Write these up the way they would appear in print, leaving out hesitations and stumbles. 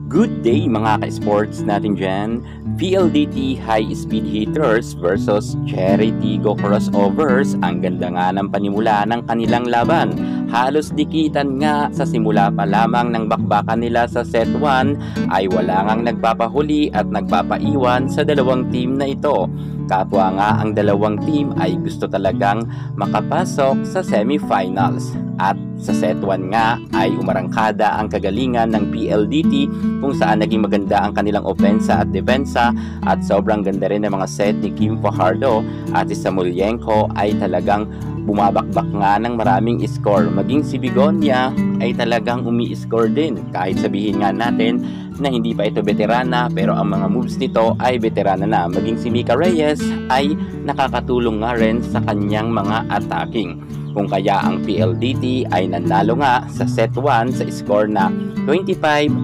Good day mga ka-sports natin dyan. PLDT High Speed Hitters versus Cherry Tigo Crossovers. Ang ganda nga ng panimula ng kanilang laban. Halos dikitan nga sa simula pa lamang ng bakbakan nila sa set 1 ay wala ngang nagpapahuli at nagpapaiwan sa dalawang team na ito. Kapwa nga ang dalawang team ay gusto talagang makapasok sa semifinals. At sa set 1 nga ay umarangkada ang kagalingan ng PLDT kung saan naging maganda ang kanilang opensa at depensa at sobrang ganda rin ng mga set ni Kim Fajardo at si Samolenko ay talagang bumabakbak nga ng maraming score. Maging si Bigonya ay talagang umi-score din kahit sabihin nga natin na hindi pa ito veterana pero ang mga moves nito ay veterana na. Maging si Mika Reyes ay nakakatulong nga rin sa kanyang mga attacking. Kung kaya ang PLDT ay nanalo nga sa set 1 sa score na 25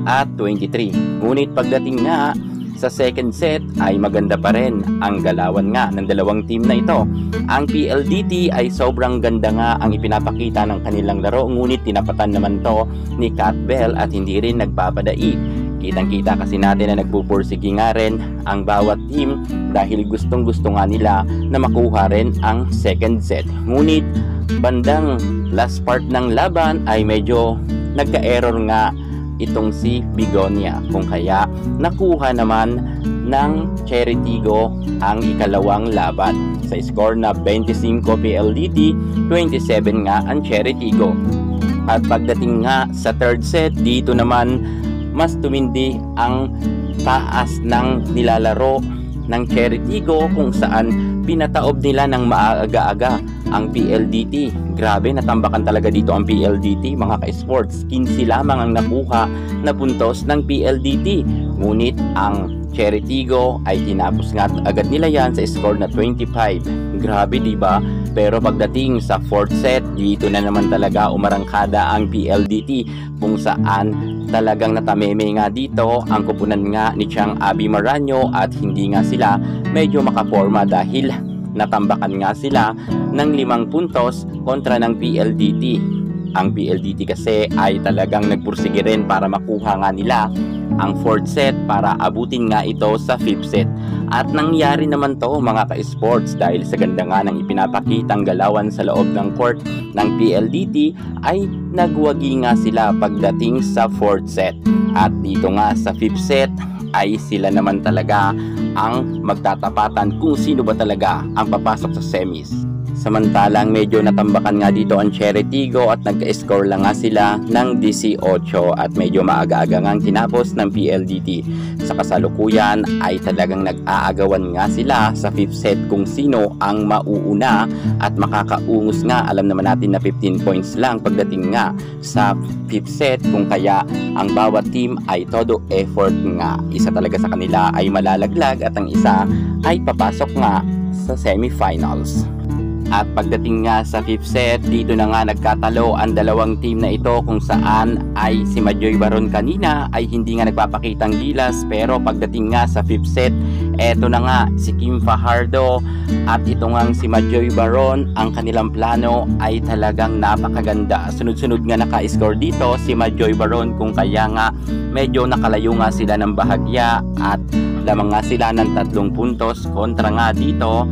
at 23. Ngunit pagdating nga sa second set ay maganda pa rin ang galawan nga ng dalawang team na ito. Ang PLDT ay sobrang ganda nga ang ipinapakita ng kanilang laro, ngunit tinapatan naman to ni Cat Bell at hindi rin nagpapadait. Kitang-kita kasi natin na nagpupursige nga rin ang bawat team dahil gustong-gusto nga nila na makuha rin ang second set. Ngunit bandang last part ng laban ay medyo nagka-error nga itong si Bigonya, kung kaya nakuha naman ng Cherry Tigo ang ikalawang laban sa score na 25 PLDT, 27 nga ang Cherry Tigo. At pagdating nga sa third set, dito naman mas tumindi ang taas ng nilalaro ng Cherry Tigo kung saan pinataob nila ng maaga-aga ang PLDT. Grabe, natambakan talaga dito ang PLDT mga ka-sports. 15 lamang ang nakuha na puntos ng PLDT. Ngunit ang Cherry Tigo ay tinapos nga agad nila yan sa score na 25. Grabe, diba? Pero pagdating sa fourth set, dito na naman talaga umarangkada ang PLDT kung saan talagang natameme nga dito ang kupunan nga ni Chang Abi Maranyo at hindi nga sila medyo makaporma dahil natambakan nga sila ng 5 puntos kontra ng PLDT. Ang PLDT kasi ay talagang nagpursige rin para makuha nga nila ang fourth set para abutin nga ito sa fifth set. At nangyari naman to mga ka-sports dahil sa ganda nga ng ipinapakitang galawan sa loob ng court ng PLDT ay nagwagi nga sila pagdating sa fourth set. At dito nga sa fifth set ay sila naman talaga ang magtatapatan kung sino ba talaga ang papasok sa semis. Samantalang medyo natambakan nga dito ang Cherry Tigo at nagka-score lang nga sila ng 18 at medyo maaga-aga nga tinapos ng PLDT. Sa kasalukuyan ay talagang nag-aagawan nga sila sa fifth set kung sino ang mauuna at makakaungos nga. Alam naman natin na 15 points lang pagdating nga sa fifth set, kung kaya ang bawat team ay todo effort nga. Isa talaga sa kanila ay malalaglag at ang isa ay papasok nga sa semifinals. At pagdating nga sa fifth set, dito na nga nagkatalo ang dalawang team na ito kung saan ay si Majoy Baron kanina ay hindi nga nagpapakitang gilas, pero pagdating nga sa fifth set, eto na nga si Kim Fajardo at ito nga si Majoy Baron, ang kanilang plano ay talagang napakaganda. Sunod-sunod nga naka-score dito si Majoy Baron, kung kaya nga medyo nakalayo nga sila ng bahagya at lamang nga sila ng 3 puntos kontra nga dito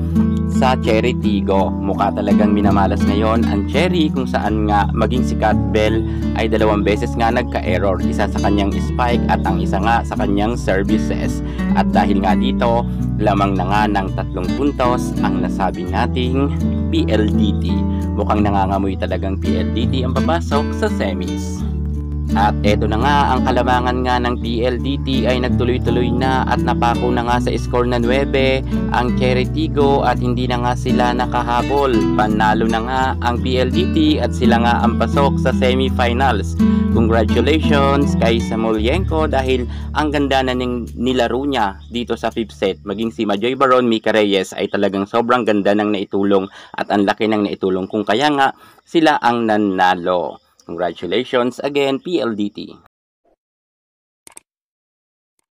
sa Cherry Tigo. Mukha talagang minamalas ngayon ang Cherry, kung saan nga maging si Cat Bell ay 2 beses nga nagka-error. Isa sa kanyang spike at ang isa nga sa kanyang services. At dahil nga dito, lamang na nga ng 3 puntos ang nasabi nating PLDT. Mukhang nangangamoy talagang PLDT ang papasok sa semis. At eto na nga, ang kalamangan nga ng PLDT ay nagtuloy-tuloy na at napako na nga sa score na 9 ang Cherry Tigo at hindi na nga sila nakahabol. Panalo na nga ang PLDT at sila nga ang pasok sa semifinals. Congratulations kay Samolenko dahil ang ganda na nilaro niya dito sa fifth set. Maging si Majoy Baron, Mika Reyes ay talagang sobrang ganda ng naitulong at ang laki ng naitulong, kung kaya nga sila ang nanalo. Congratulations again, PLDT.